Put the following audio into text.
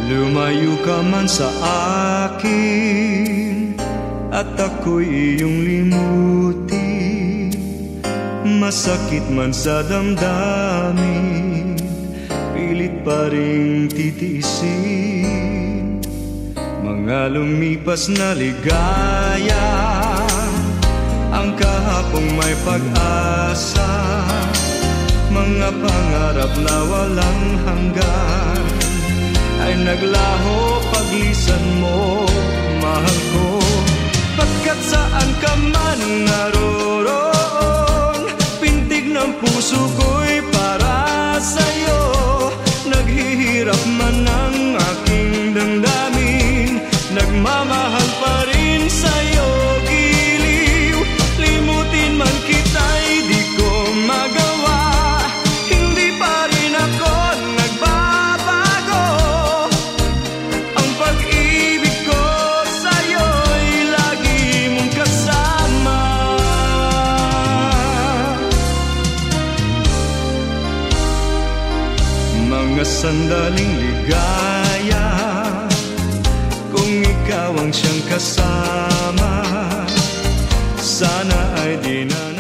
Lumayo ka man sa akin at ako'y iyong limutin. Masakit man sa damdamin, pilit pa ring titiisin. Mga lumipas na ligaya, ang kahapong may pag-asa. Mga pangarap na walang hanggan ay naglaho paglisan mo, mahal ko. Pagkat saan ka man naroroon, pintig ng puso ko'y para sa'yo. Naghihirap man ang aking damdamin, nagmamahal pa rin sa'yo. Giliw, limutin man kita'y di ko magawa. Hindi pa rin ako nagbabago. Ang pag-ibig ko sa'yo'y lagi mong kasama. Mga sandaling ligaya, kung ikaw ang siyang kasama, sana ay di na